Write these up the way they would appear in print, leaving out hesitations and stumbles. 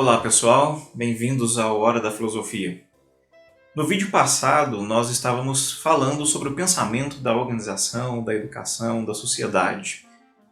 Olá pessoal, bem-vindos ao Hora da Filosofia. No vídeo passado nós estávamos falando sobre o pensamento da organização, da educação, da sociedade.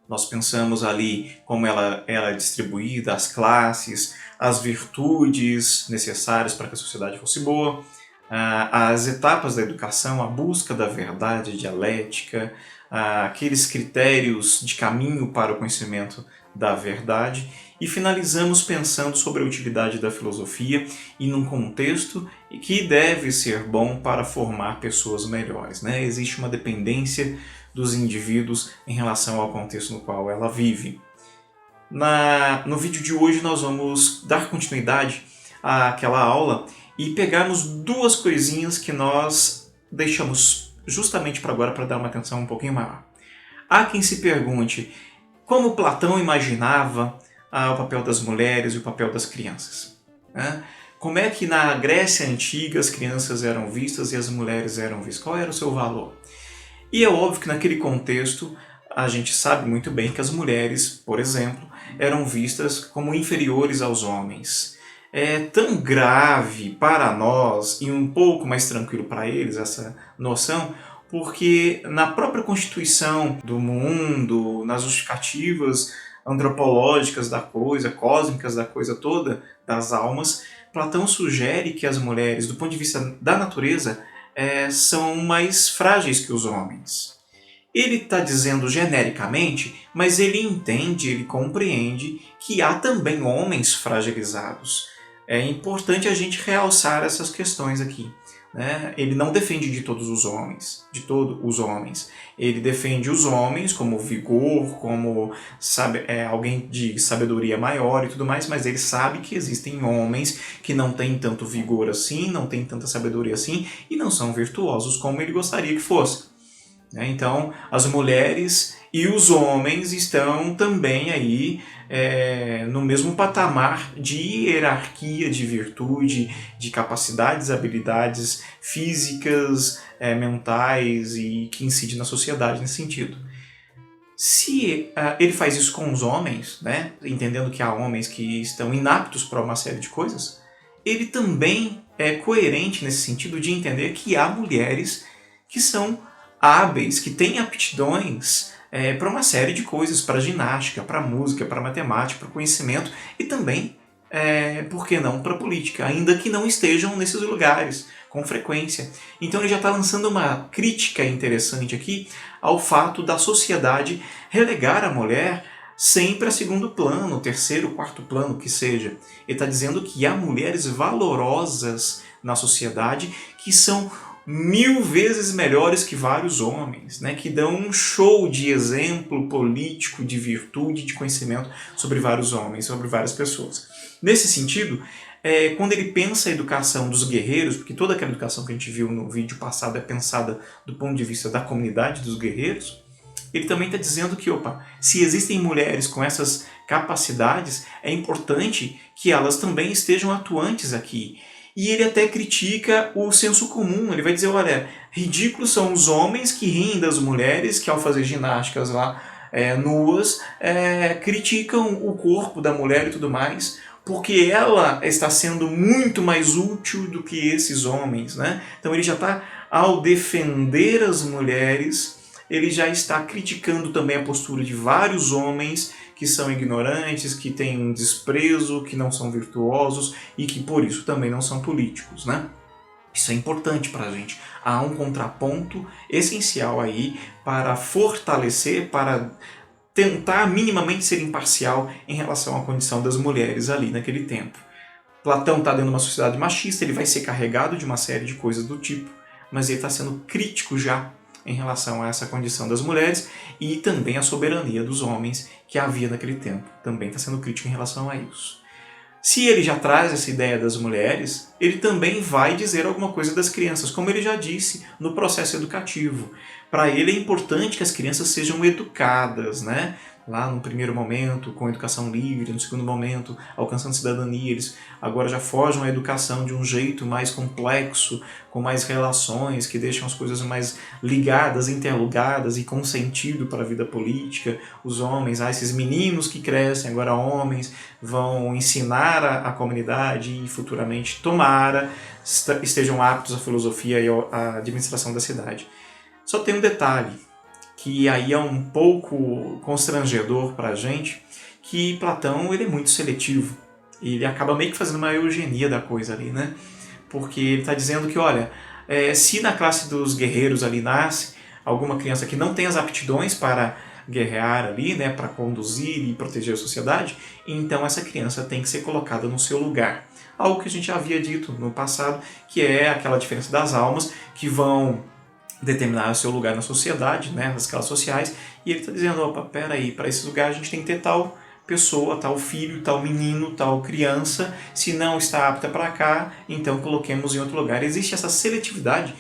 Nós pensamos ali como ela era distribuída, as classes, as virtudes necessárias para que a sociedade fosse boa, as etapas da educação, a busca da verdade, a dialética, aqueles critérios de caminho para o conhecimento da verdade, e finalizamos pensando sobre a utilidade da filosofia e num contexto que deve ser bom para formar pessoas melhores, né? Existe uma dependência dos indivíduos em relação ao contexto no qual ela vive. No vídeo de hoje nós vamos dar continuidade àquela aula e pegarmos duas coisinhas que nós deixamos justamente para agora para dar uma atenção um pouquinho maior. Há quem se pergunte como Platão imaginava o papel das mulheres e o papel das crianças, né? Como é que na Grécia Antiga as crianças eram vistas e as mulheres eram vistas? Qual era o seu valor? E é óbvio que naquele contexto a gente sabe muito bem que as mulheres, por exemplo, eram vistas como inferiores aos homens. É tão grave para nós e um pouco mais tranquilo para eles essa noção, porque na própria constituição do mundo, nas justificativas antropológicas da coisa, cósmicas da coisa toda, das almas, Platão sugere que as mulheres, do ponto de vista da natureza, são mais frágeis que os homens. Ele está dizendo genericamente, mas ele entende, ele compreende que há também homens fragilizados. É importante a gente realçar essas questões aqui, né? Ele não defende de todos os homens, Ele defende os homens como vigor, como alguém de sabedoria maior e tudo mais, mas ele sabe que existem homens que não têm tanto vigor assim, não têm tanta sabedoria assim e não são virtuosos como ele gostaria que fosse. Então, as mulheres e os homens estão também aí no mesmo patamar de hierarquia, de virtude, de capacidades, habilidades físicas, mentais e que incidem na sociedade nesse sentido. Se ele faz isso com os homens, né, entendendo que há homens que estão inaptos para uma série de coisas, ele também é coerente nesse sentido de entender que há mulheres que são hábeis, que têm aptidões para uma série de coisas, para ginástica, para música, para matemática, para conhecimento e também, por que não, para política, ainda que não estejam nesses lugares com frequência. Então ele já está lançando uma crítica interessante aqui ao fato da sociedade relegar a mulher sempre a segundo plano, terceiro, quarto plano, que seja. Ele está dizendo que há mulheres valorosas na sociedade que são 1000 vezes melhores que vários homens, né, que dão um show de exemplo político, de virtude, de conhecimento sobre vários homens, sobre várias pessoas. Nesse sentido, quando ele pensa a educação dos guerreiros, porque toda aquela educação que a gente viu no vídeo passado é pensada do ponto de vista da comunidade dos guerreiros, ele também está dizendo que, se existem mulheres com essas capacidades, é importante que elas também estejam atuantes aqui. E ele até critica o senso comum, ele vai dizer, olha, ridículos são os homens que riem das mulheres, que ao fazer ginásticas lá nuas, criticam o corpo da mulher e tudo mais, porque ela está sendo muito mais útil do que esses homens, né? Então ele já está, ao defender as mulheres, ele já está criticando também a postura de vários homens que são ignorantes, que têm um desprezo, que não são virtuosos e que por isso também não são políticos, né? Isso é importante para a gente. Há um contraponto essencial aí para fortalecer, para tentar minimamente ser imparcial em relação à condição das mulheres ali naquele tempo. Platão está dentro de uma sociedade machista, ele vai ser carregado de uma série de coisas do tipo, mas ele está sendo crítico já em relação a essa condição das mulheres e também a soberania dos homens que havia naquele tempo. Também está sendo crítico em relação a isso. Se ele já traz essa ideia das mulheres, ele também vai dizer alguma coisa das crianças, como ele já disse no processo educativo. Para ele é importante que as crianças sejam educadas, né? Lá no primeiro momento, com educação livre, no segundo momento, alcançando cidadania, eles agora já forjam a educação de um jeito mais complexo, com mais relações, que deixam as coisas mais ligadas, interligadas e com sentido para a vida política. Os homens, esses meninos que crescem agora homens, vão ensinar a comunidade e futuramente, tomara, estejam aptos à filosofia e à administração da cidade. Só tem um detalhe, que aí é um pouco constrangedor para a gente, que Platão ele é muito seletivo. Ele acaba meio que fazendo uma eugenia da coisa ali, né? Porque ele está dizendo que, olha, se na classe dos guerreiros ali nasce alguma criança que não tem as aptidões para guerrear ali, né, para conduzir e proteger a sociedade, então essa criança tem que ser colocada no seu lugar. Algo que a gente já havia dito no passado, que é aquela diferença das almas que vão determinar o seu lugar na sociedade, né, nas classes sociais, e ele está dizendo, opa, peraí, para esse lugar a gente tem que ter tal pessoa, tal filho, tal menino, tal criança, se não está apta para cá, então coloquemos em outro lugar. Existe essa seletividade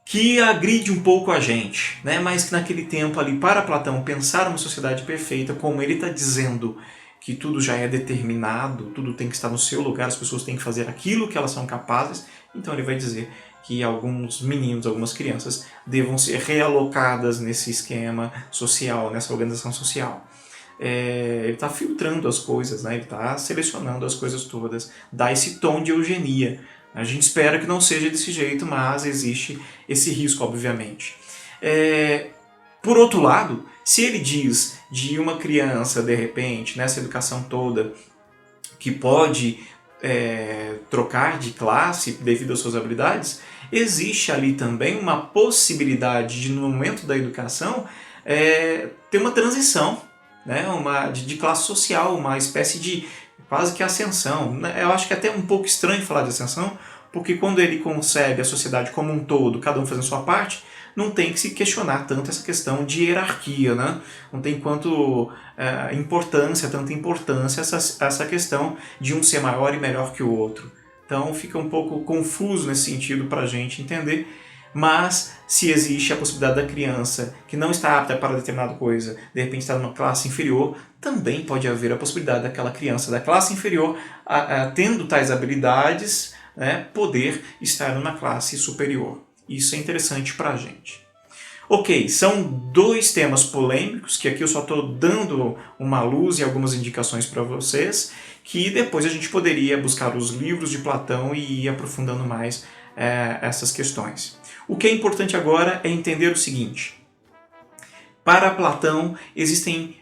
que agride um pouco a gente, né, mas que naquele tempo ali, para Platão, pensar uma sociedade perfeita, como ele está dizendo que tudo já é determinado, tudo tem que estar no seu lugar, as pessoas têm que fazer aquilo que elas são capazes, então ele vai dizer que alguns meninos, algumas crianças devam ser realocadas nesse esquema social, nessa organização social. Ele está filtrando as coisas, né? Ele está selecionando as coisas todas, dá esse tom de eugenia. A gente espera que não seja desse jeito, mas existe esse risco, obviamente. Por outro lado, se ele diz de uma criança, de repente, nessa educação toda, que pode trocar de classe devido às suas habilidades, existe ali também uma possibilidade de, no momento da educação, ter uma transição, né? de classe social, uma espécie de quase que ascensão. Eu acho que é até um pouco estranho falar de ascensão, porque quando ele concebe a sociedade como um todo, cada um fazendo sua parte, não tem que se questionar tanto essa questão de hierarquia, né? Não tem tanta importância essa questão de um ser maior e melhor que o outro. Então fica um pouco confuso nesse sentido para a gente entender, mas se existe a possibilidade da criança que não está apta para determinada coisa, de repente está numa classe inferior, também pode haver a possibilidade daquela criança da classe inferior, tendo tais habilidades, né, poder estar numa classe superior. Isso é interessante para a gente. Ok, são dois temas polêmicos, que aqui eu só estou dando uma luz e algumas indicações para vocês, que depois a gente poderia buscar os livros de Platão e ir aprofundando mais essas questões. O que é importante agora é entender o seguinte. Para Platão existem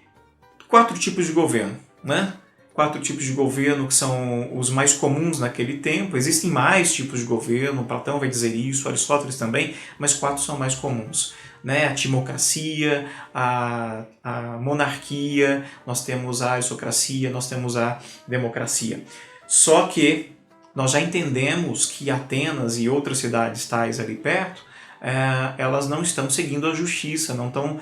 4 tipos de governo, né? 4 tipos de governo que são os mais comuns naquele tempo. Existem mais tipos de governo, Platão vai dizer isso, Aristóteles também, mas 4 são mais comuns. Né? A timocracia, a monarquia, nós temos a aristocracia, nós temos a democracia. Só que nós já entendemos que Atenas e outras cidades tais ali perto, elas não estão seguindo a justiça, não estão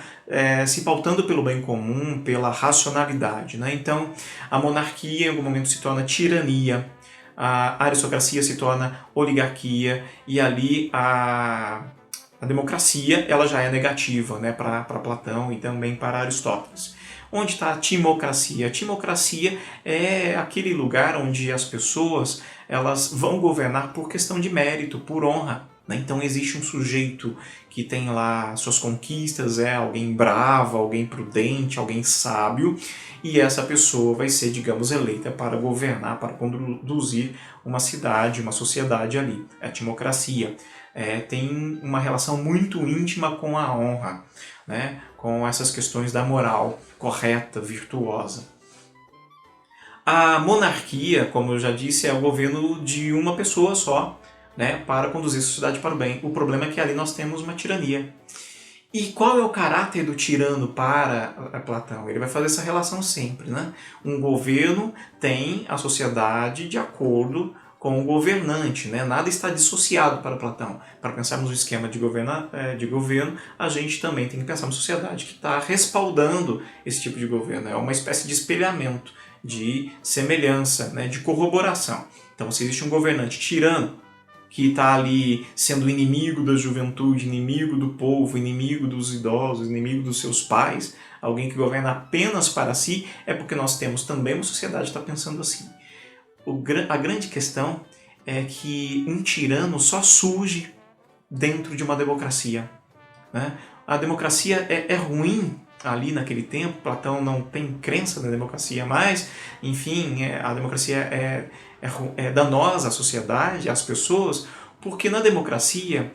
se pautando pelo bem comum, pela racionalidade. Né? Então, a monarquia em algum momento se torna tirania, a aristocracia se torna oligarquia, e ali a democracia ela já é negativa, né, para Platão e também para Aristóteles. Onde está a timocracia? A timocracia é aquele lugar onde as pessoas elas vão governar por questão de mérito, por honra. Então existe um sujeito que tem lá suas conquistas, alguém bravo, alguém prudente, alguém sábio, e essa pessoa vai ser, digamos, eleita para governar, para conduzir uma cidade, uma sociedade ali. É a timocracia. Tem uma relação muito íntima com a honra, né? Com essas questões da moral correta, virtuosa. A monarquia, como eu já disse, é o governo de uma pessoa só, né, para conduzir a sociedade para o bem. O problema é que ali nós temos uma tirania. E qual é o caráter do tirano para Platão? Ele vai fazer essa relação sempre. Né? Um governo tem a sociedade de acordo com o governante. Né? Nada está dissociado para Platão. Para pensarmos no esquema de governo, a gente também tem que pensar numa sociedade que está respaldando esse tipo de governo. É uma espécie de espelhamento de semelhança, né, de corroboração. Então, se existe um governante tirano que está ali sendo inimigo da juventude, inimigo do povo, inimigo dos idosos, inimigo dos seus pais, alguém que governa apenas para si, é porque nós temos também uma sociedade que está pensando assim. A grande questão é que um tirano só surge dentro de uma democracia, né? A democracia é ruim ali naquele tempo, Platão não tem crença na democracia mais, enfim, a democracia é danosa à sociedade, às pessoas, porque na democracia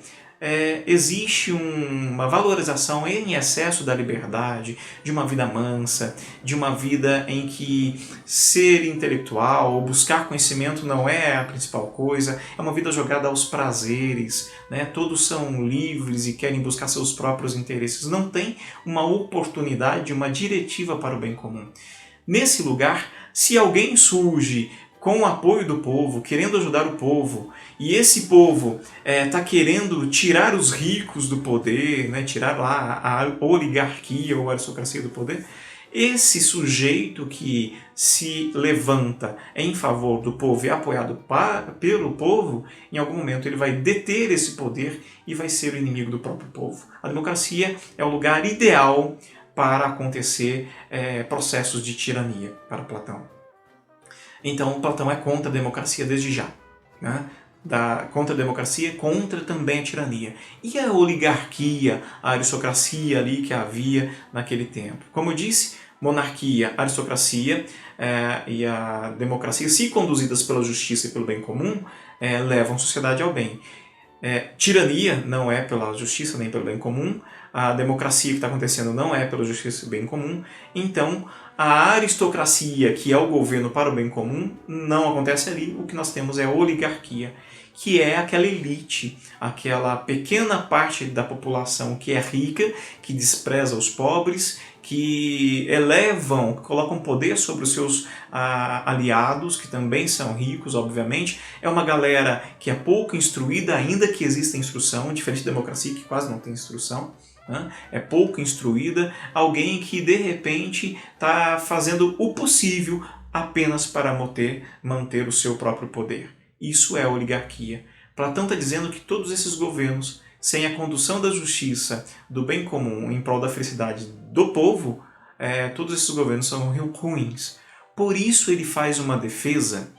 existe uma valorização em excesso da liberdade, de uma vida mansa, de uma vida em que ser intelectual ou buscar conhecimento não é a principal coisa, é uma vida jogada aos prazeres, né? Todos são livres e querem buscar seus próprios interesses, não tem uma oportunidade, uma diretiva para o bem comum. Nesse lugar, se alguém surge com o apoio do povo, querendo ajudar o povo, e esse povo está querendo tirar os ricos do poder, né, tirar lá a oligarquia ou a aristocracia do poder, esse sujeito que se levanta em favor do povo e é apoiado pelo povo, em algum momento ele vai deter esse poder e vai ser o inimigo do próprio povo. A democracia é o lugar ideal para acontecer processos de tirania, para Platão. Então, Platão é contra a democracia desde já, né? Contra a democracia, contra também a tirania. E a oligarquia, a aristocracia ali que havia naquele tempo? Como eu disse, monarquia, aristocracia e a democracia, se conduzidas pela justiça e pelo bem comum, levam a sociedade ao bem. Tirania não é pela justiça nem pelo bem comum, a democracia que está acontecendo não é pela justiça e bem comum, então a aristocracia, que é o governo para o bem comum, não acontece ali. O que nós temos é a oligarquia, que é aquela elite, aquela pequena parte da população que é rica, que despreza os pobres, que colocam poder sobre os seus aliados, que também são ricos, obviamente. É uma galera que é pouco instruída, ainda que exista instrução, diferente da democracia, que quase não tem instrução. É pouco instruída, alguém que de repente está fazendo o possível apenas para manter o seu próprio poder. Isso é a oligarquia. Platão está dizendo que todos esses governos, sem a condução da justiça, do bem comum em prol da felicidade do povo, todos esses governos são ruins. Por isso ele faz uma defesa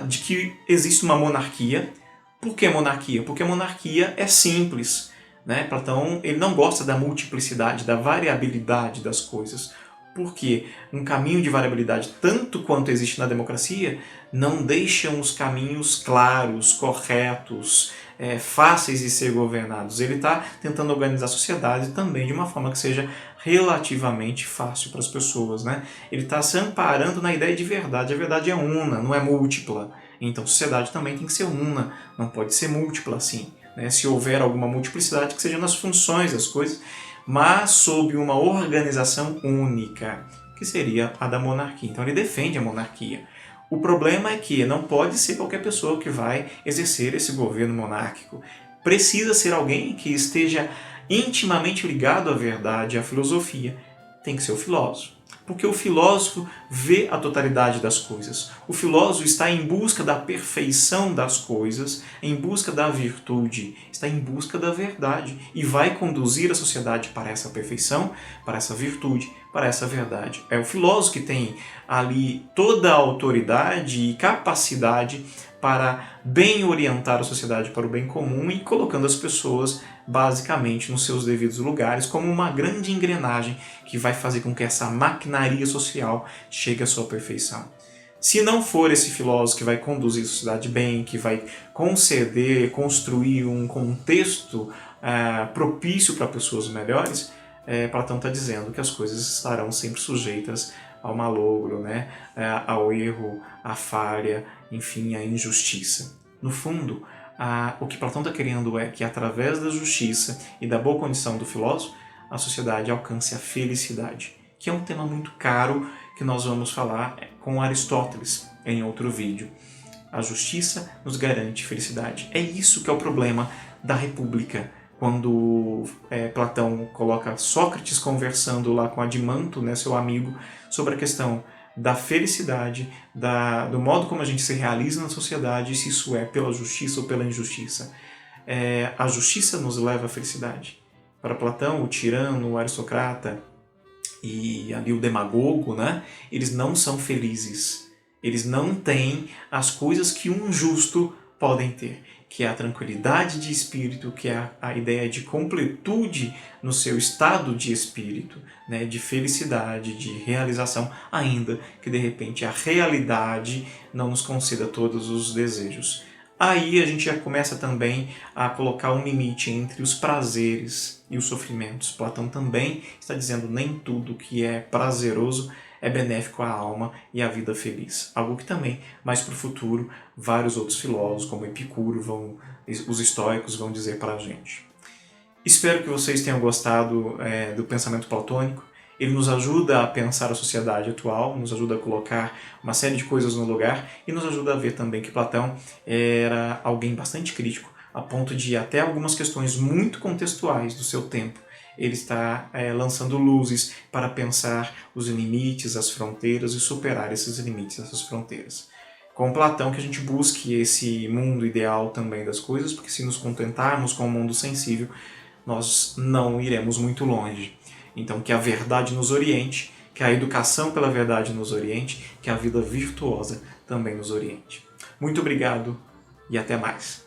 de que existe uma monarquia. Por que monarquia? Porque a monarquia é simples. Né? Platão ele não gosta da multiplicidade, da variabilidade das coisas, porque um caminho de variabilidade, tanto quanto existe na democracia, não deixam os caminhos claros, corretos, fáceis de ser governados. Ele está tentando organizar a sociedade também de uma forma que seja relativamente fácil para as pessoas. Né? Ele está se amparando na ideia de verdade. A verdade é una, não é múltipla. Então a sociedade também tem que ser una, não pode ser múltipla assim. Se houver alguma multiplicidade, que seja nas funções das coisas, mas sob uma organização única, que seria a da monarquia. Então ele defende a monarquia. O problema é que não pode ser qualquer pessoa que vai exercer esse governo monárquico. Precisa ser alguém que esteja intimamente ligado à verdade, à filosofia. Tem que ser o filósofo. Porque o filósofo vê a totalidade das coisas. O filósofo está em busca da perfeição das coisas, em busca da virtude, está em busca da verdade e vai conduzir a sociedade para essa perfeição, para essa virtude, para essa verdade. É o filósofo que tem ali toda a autoridade e capacidade para bem orientar a sociedade para o bem comum e colocando as pessoas basicamente nos seus devidos lugares como uma grande engrenagem que vai fazer com que essa maquinaria social chegue à sua perfeição. Se não for esse filósofo que vai conduzir a sociedade bem, que vai construir um contexto propício para pessoas melhores, Platão está dizendo que as coisas estarão sempre sujeitas ao malogro, né? Ao erro, à falha, enfim, à injustiça. No fundo, o que Platão está querendo é que, através da justiça e da boa condição do filósofo, a sociedade alcance a felicidade, que é um tema muito caro que nós vamos falar com Aristóteles em outro vídeo. A justiça nos garante felicidade. É isso que é o problema da República. Quando Platão coloca Sócrates conversando lá com Adimanto, né, seu amigo, sobre a questão: da felicidade, do modo como a gente se realiza na sociedade, se isso é pela justiça ou pela injustiça. A justiça nos leva à felicidade. Para Platão, o tirano, o aristocrata e ali o demagogo, né, eles não são felizes. Eles não têm as coisas que um justo podem ter, que é a tranquilidade de espírito, que é a ideia de completude no seu estado de espírito, né, de felicidade, de realização, ainda que de repente a realidade não nos conceda todos os desejos. Aí a gente já começa também a colocar um limite entre os prazeres e os sofrimentos. Platão também está dizendo que nem tudo que é prazeroso é benéfico à alma e à vida feliz. Algo que também, mais para o futuro, vários outros filósofos, como Epicuro, os estoicos, vão dizer para a gente. Espero que vocês tenham gostado do pensamento platônico. Ele nos ajuda a pensar a sociedade atual, nos ajuda a colocar uma série de coisas no lugar e nos ajuda a ver também que Platão era alguém bastante crítico, a ponto de até algumas questões muito contextuais do seu tempo ele está lançando luzes para pensar os limites, as fronteiras e superar esses limites, essas fronteiras. Com Platão que a gente busque esse mundo ideal também das coisas, porque se nos contentarmos com o mundo sensível, nós não iremos muito longe. Então que a verdade nos oriente, que a educação pela verdade nos oriente, que a vida virtuosa também nos oriente. Muito obrigado e até mais.